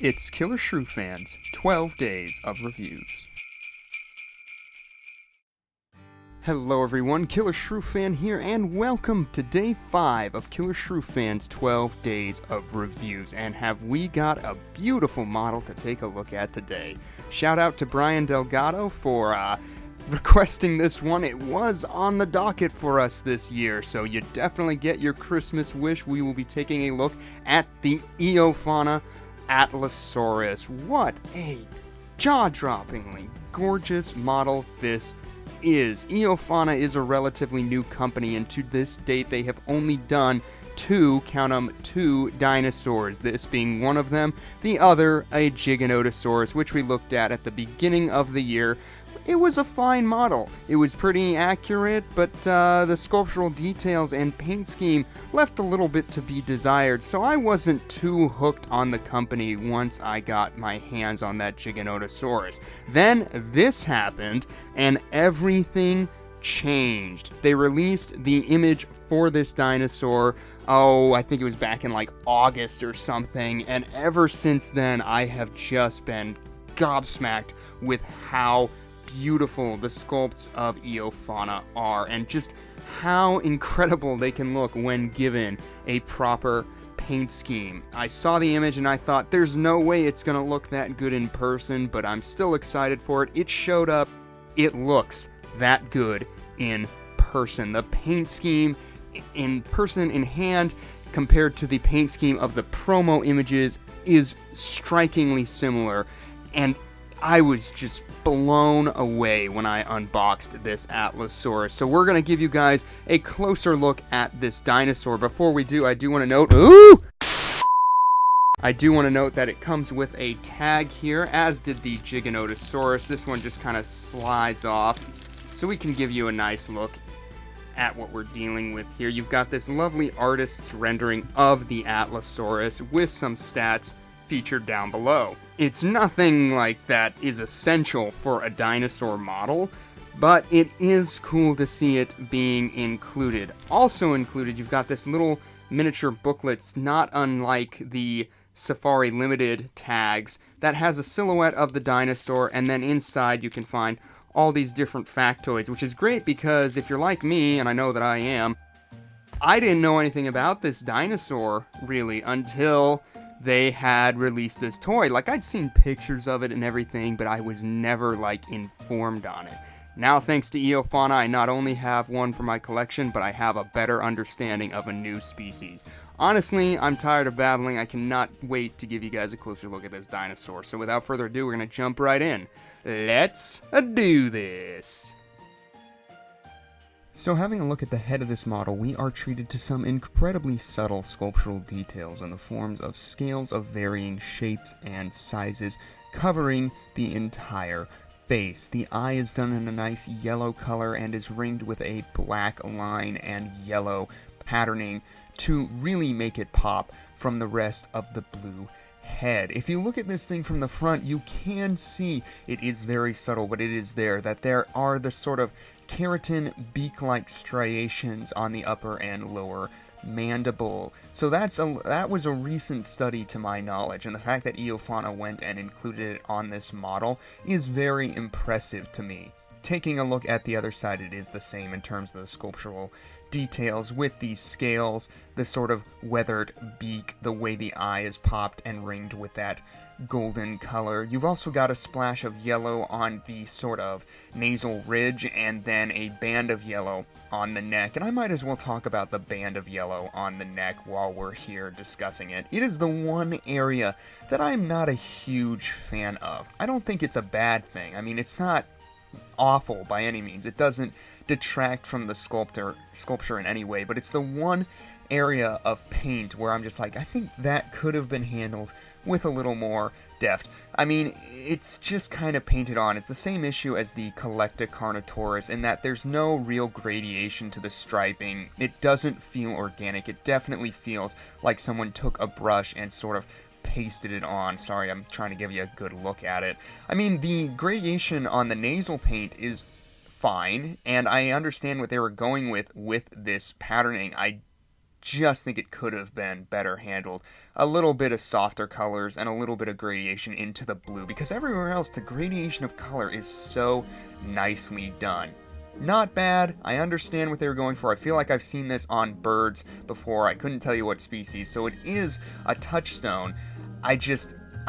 It's Killershrewfan's 12 Days of Reviews. Hello everyone, Killershrewfan here, and welcome to Day 5 of Killershrewfan's 12 Days of Reviews. And have we got a beautiful model to take a look at today. Shout out to Brian Delgado for requesting this one. It was on the docket for us this year, so you definitely get your Christmas wish. We will be taking a look at the Eofauna Atlasaurus. What a jaw-droppingly gorgeous model this is. Eofauna is a relatively new company, and to this date they have only done two dinosaurs, this being one of them, the other a Giganotosaurus, which we looked at the beginning of the year. It was a fine model. It was pretty accurate, but the sculptural details and paint scheme left a little bit to be desired, so I wasn't too hooked on the company once I got my hands on that Giganotosaurus. Then this happened, and everything changed. They released the image for this dinosaur, I think it was back in like August or something, and ever since then I have just been gobsmacked with how beautiful the sculpts of Eofauna are, and just how incredible they can look when given a proper paint scheme. I saw the image and I thought, there's no way it's gonna look that good in person, but I'm still excited for it. It showed up. It looks that good in person. The paint scheme in person, in hand, compared to the paint scheme of the promo images is strikingly similar, and I was just blown away when I unboxed this Atlasaurus. So we're going to give you guys a closer look at this dinosaur. Before we do, I do want to note that it comes with a tag here, as did the Giganotosaurus. This one just kind of slides off, so we can give you a nice look at what we're dealing with here. You've got this lovely artist's rendering of the Atlasaurus with some stats featured down below. It's nothing like that is essential for a dinosaur model, but it is cool to see it being included. Also included, you've got this little miniature booklets, not unlike the Safari Limited tags, that has a silhouette of the dinosaur, and then inside you can find all these different factoids, which is great because if you're like me, and I know that I am, I didn't know anything about this dinosaur, really, until they had released this toy. Like, I'd seen pictures of it and everything, but I was never, informed on it. Now, thanks to Eofauna, I not only have one for my collection, but I have a better understanding of a new species. Honestly, I'm tired of babbling. I cannot wait to give you guys a closer look at this dinosaur. So without further ado, we're going to jump right in. Let's do this! So having a look at the head of this model, we are treated to some incredibly subtle sculptural details in the forms of scales of varying shapes and sizes covering the entire face. The eye is done in a nice yellow color and is ringed with a black line and yellow patterning to really make it pop from the rest of the blue head. If you look at this thing from the front, you can see it is very subtle, but it is there, that there are the sort of keratin beak-like striations on the upper and lower mandible. So that was a recent study to my knowledge, and the fact that Eofauna went and included it on this model is very impressive to me. Taking a look at the other side, it is the same in terms of the sculptural details with these scales, the sort of weathered beak, the way the eye is popped and ringed with that golden color. You've also got a splash of yellow on the sort of nasal ridge and then a band of yellow on the neck. And I might as well talk about the band of yellow on the neck while we're here discussing it. It is the one area that I'm not a huge fan of. I don't think it's a bad thing. I mean, it's not awful by any means. It doesn't detract from the sculpture in any way, but it's the one area of paint where I'm just like, I think that could have been handled with a little more deft. I mean, it's just kind of painted on. It's the same issue as the Carnotaurus in that there's no real gradation to the striping. It doesn't feel organic. It definitely feels like someone took a brush and sort of pasted it on. Sorry, I'm trying to give you a good look at it. I mean, the gradation on the nasal paint is fine, and I understand what they were going with this patterning. I just think it could have been better handled. A little bit of softer colors and a little bit of gradation into the blue, because everywhere else the gradation of color is so nicely done. Not bad. I understand what they were going for. I feel like I've seen this on birds before. I couldn't tell you what species, so it is a touchstone. I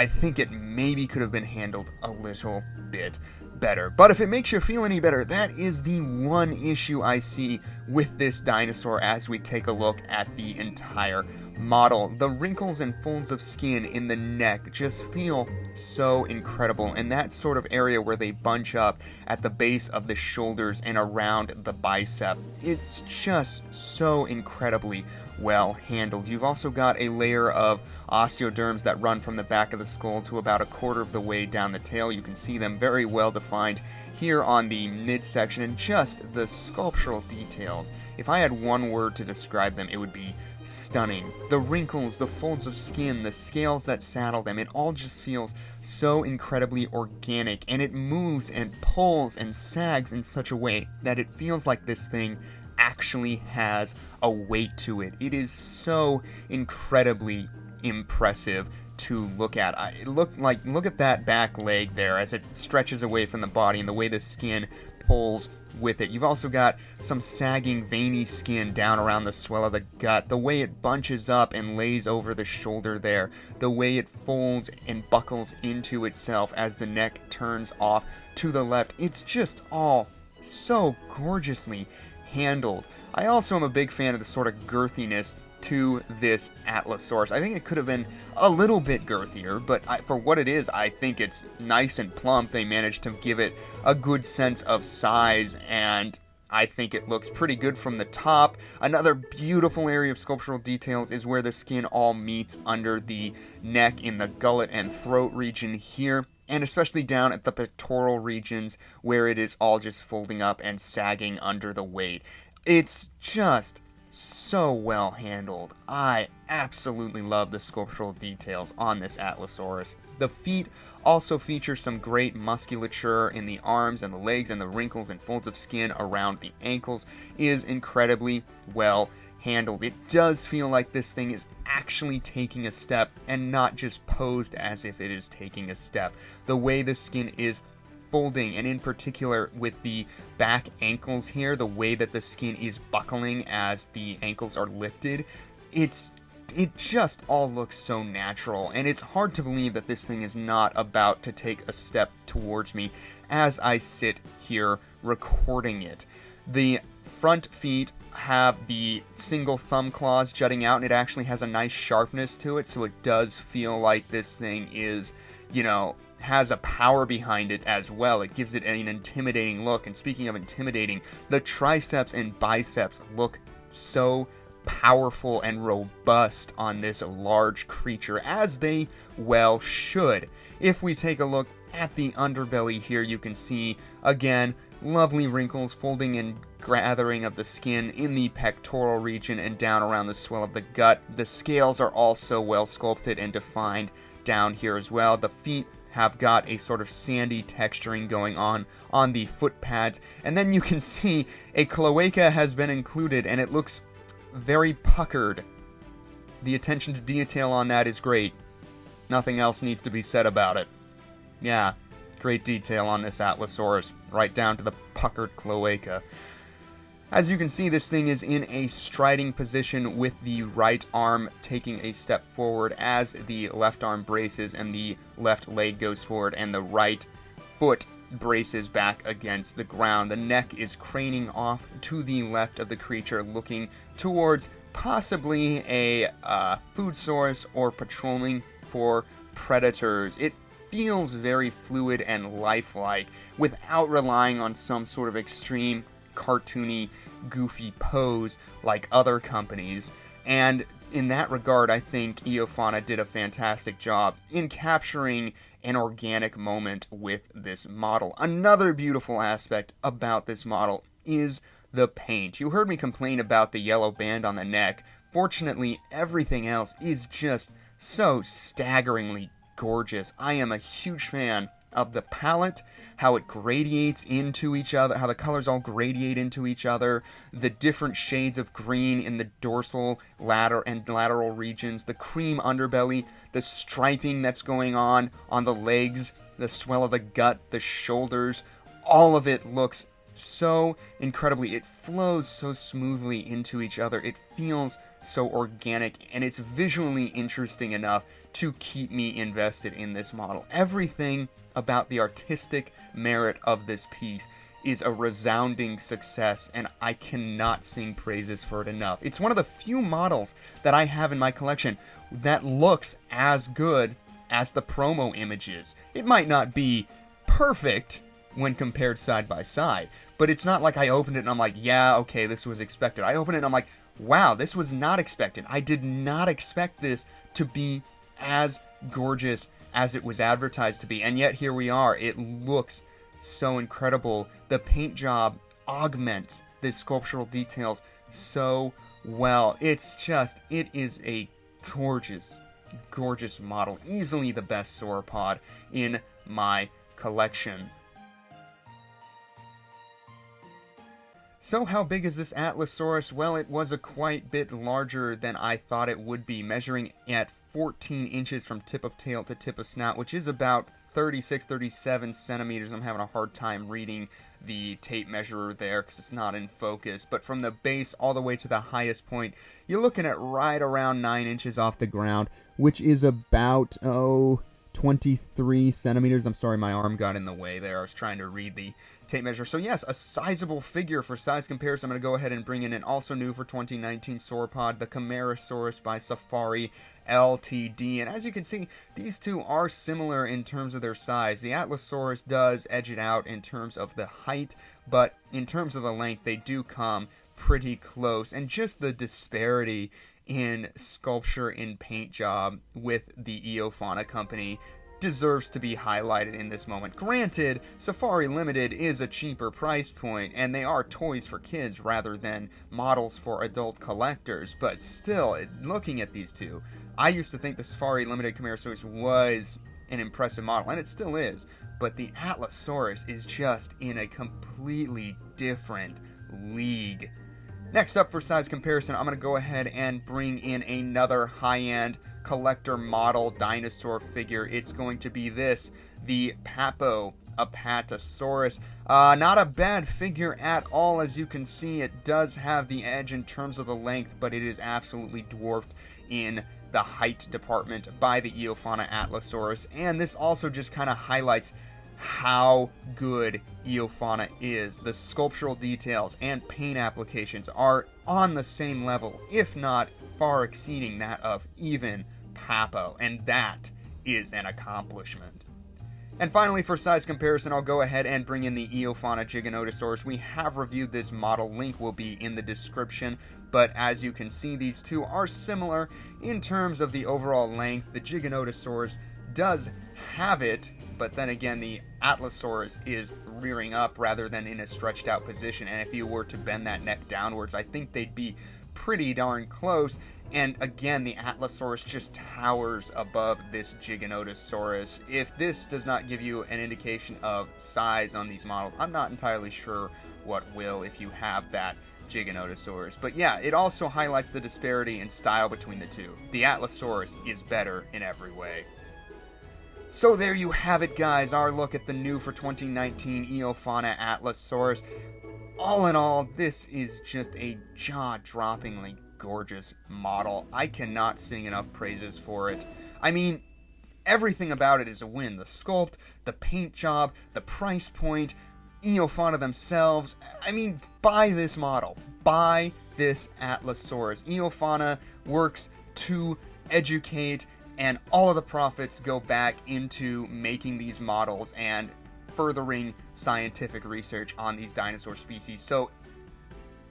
think it maybe could have been handled a little bit better. But if it makes you feel any better, that is the one issue I see with this dinosaur as we take a look at the entire model. The wrinkles and folds of skin in the neck just feel so incredible, and that sort of area where they bunch up at the base of the shoulders and around the bicep, it's just so incredibly well handled. You've also got a layer of osteoderms that run from the back of the skull to about a quarter of the way down the tail. You can see them very well defined here on the midsection, and just the sculptural details. If I had one word to describe them, it would be stunning. The wrinkles, the folds of skin, the scales that saddle them, it all just feels so incredibly organic, and it moves and pulls and sags in such a way that it feels like this thing actually has a weight to it. It is so incredibly impressive to look at. Look at that back leg there as it stretches away from the body and the way the skin pulls with it. You've also got some sagging veiny skin down around the swell of the gut, the way it bunches up and lays over the shoulder there, the way it folds and buckles into itself as the neck turns off to the left. It's just all so gorgeously handled. I also am a big fan of the sort of girthiness to this Atlasaurus. I think it could have been a little bit girthier, but for what it is, I think it's nice and plump. They managed to give it a good sense of size, and I think it looks pretty good from the top. Another beautiful area of sculptural details is where the skin all meets under the neck in the gullet and throat region here, and especially down at the pectoral regions where it is all just folding up and sagging under the weight. It's just so well handled. I absolutely love the sculptural details on this Atlasaurus. The feet also feature some great musculature in the arms and the legs, and the wrinkles and folds of skin around the ankles is incredibly well handled. It does feel like this thing is actually taking a step and not just posed as if it is taking a step. The way the skin is folding, and in particular with the back ankles here, the way that the skin is buckling as the ankles are lifted, it just all looks so natural, and it's hard to believe that this thing is not about to take a step towards me as I sit here recording it. The front feet have the single thumb claws jutting out, and it actually has a nice sharpness to it, so it does feel like this thing is, has a power behind it as well. It gives it an intimidating look. And speaking of intimidating, the triceps and biceps look so powerful and robust on this large creature, as they well should. If we take a look at the underbelly here, you can see, again, lovely wrinkles folding and gathering of the skin in the pectoral region and down around the swell of the gut. The scales are also well sculpted and defined down here as well. The feet have got a sort of sandy texturing going on the foot pads, and then you can see a cloaca has been included, and it looks very puckered. The attention to detail on that is great. Nothing else needs to be said about it. Yeah, great detail on this Atlasaurus, right down to the puckered cloaca. As you can see, this thing is in a striding position with the right arm taking a step forward as the left arm braces and the left leg goes forward and the right foot braces back against the ground. The neck is craning off to the left of the creature, looking towards possibly a food source or patrolling for predators. It feels very fluid and lifelike without relying on some sort of extreme cartoony, goofy pose like other companies, and in that regard, I think Eofauna did a fantastic job in capturing an organic moment with this model. Another beautiful aspect about this model is the paint. You heard me complain about the yellow band on the neck. Fortunately, everything else is just so staggeringly gorgeous. I am a huge fan of the palette, how it gradiates into each other, how the colors all gradiate into each other, the different shades of green in the dorsal, lateral regions, the cream underbelly, the striping that's going on the legs, the swell of the gut, the shoulders, all of it looks so incredibly, it flows so smoothly into each other, it feels so organic, and it's visually interesting enough to keep me invested in this model. Everything about the artistic merit of this piece is a resounding success, and I cannot sing praises for it enough. It's one of the few models that I have in my collection that looks as good as the promo images. It might not be perfect when compared side by side, but it's not like I opened it and I'm like, yeah, okay, this was expected. I opened it and I'm like, wow, this was not expected. I did not expect this to be as gorgeous as it was advertised to be, and yet here we are. It looks so incredible. The paint job augments the sculptural details so well. It's just, it is a gorgeous, gorgeous model. Easily the best sauropod in my collection. So how big is this Atlasaurus? Well, it was a quite bit larger than I thought it would be, measuring at 14 inches from tip of tail to tip of snout, which is about 36, 37 centimeters. I'm having a hard time reading the tape measurer there because it's not in focus, but from the base all the way to the highest point, you're looking at right around 9 inches off the ground, which is about, 23 centimeters. I'm sorry, my arm got in the way there. I was trying to read the tape measure. So yes, a sizable figure for size comparison. I'm going to go ahead and bring in an also new for 2019 sauropod, the Camarasaurus by Safari Ltd. And as you can see, these two are similar in terms of their size. The Atlasaurus does edge it out in terms of the height, but in terms of the length, they do come pretty close. And just the disparity in sculpture and paint job with the Eofauna company deserves to be highlighted in this moment. Granted, Safari Limited is a cheaper price point, and they are toys for kids rather than models for adult collectors, but still, looking at these two, I used to think the Safari Limited Camarasaurus was an impressive model, and it still is, but the Atlasaurus is just in a completely different league. Next up for size comparison, I'm going to go ahead and bring in another high-end collector model dinosaur figure. It's going to be this, the Papo Apatosaurus. Not a bad figure at all. As you can see, it does have the edge in terms of the length, but it is absolutely dwarfed in the height department by the Eofauna Atlasaurus, and this also just kind of highlights how good Eofauna is. The sculptural details and paint applications are on the same level, if not far exceeding that of even Papo, and that is an accomplishment. And finally, for size comparison, I'll go ahead and bring in the Eofauna Giganotosaurus. We have reviewed this model, link will be in the description, but as you can see, these two are similar in terms of the overall length. The Giganotosaurus does have it, but then again, the Atlasaurus is rearing up rather than in a stretched out position, and if you were to bend that neck downwards, I think they'd be pretty darn close. And again, the Atlasaurus just towers above this Giganotosaurus. If this does not give you an indication of size on these models, I'm not entirely sure what will if you have that Giganotosaurus. But yeah, it also highlights the disparity in style between the two. The Atlasaurus is better in every way. So there you have it, guys, our look at the new for 2019 Eofauna Atlasaurus. All in all, this is just a jaw-droppingly gorgeous model. I cannot sing enough praises for it. I mean, everything about it is a win. The sculpt, the paint job, the price point, Eofauna themselves. I mean, buy this model. Buy this Atlasaurus. Eofauna works to educate, and all of the profits go back into making these models and furthering scientific research on these dinosaur species. So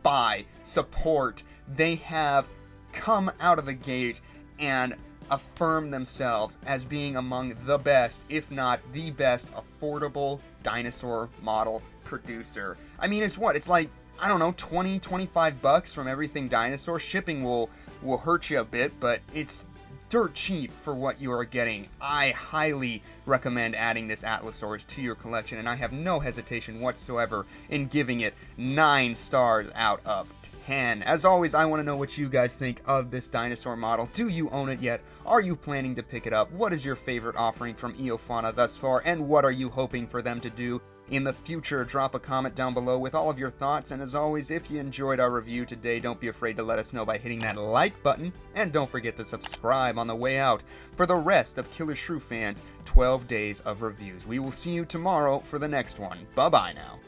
buy, support. They have come out of the gate and affirmed themselves as being among the best, if not the best, affordable dinosaur model producer. I mean, it's what? It's like, I don't know, 20-25 bucks from everything dinosaur. Shipping will hurt you a bit, but it's dirt cheap for what you are getting. I highly recommend adding this Atlasaurus to your collection, and I have no hesitation whatsoever in giving it 9 stars out of 10. As always, I want to know what you guys think of this dinosaur model. Do you own it yet? Are you planning to pick it up? What is your favorite offering from Eofauna thus far, and what are you hoping for them to do in the future? Drop a comment down below with all of your thoughts, and as always, if you enjoyed our review today, don't be afraid to let us know by hitting that like button, and don't forget to subscribe on the way out for the rest of Killershrewfan's 12 days of reviews. We will see you tomorrow for the next one. Bye-bye now.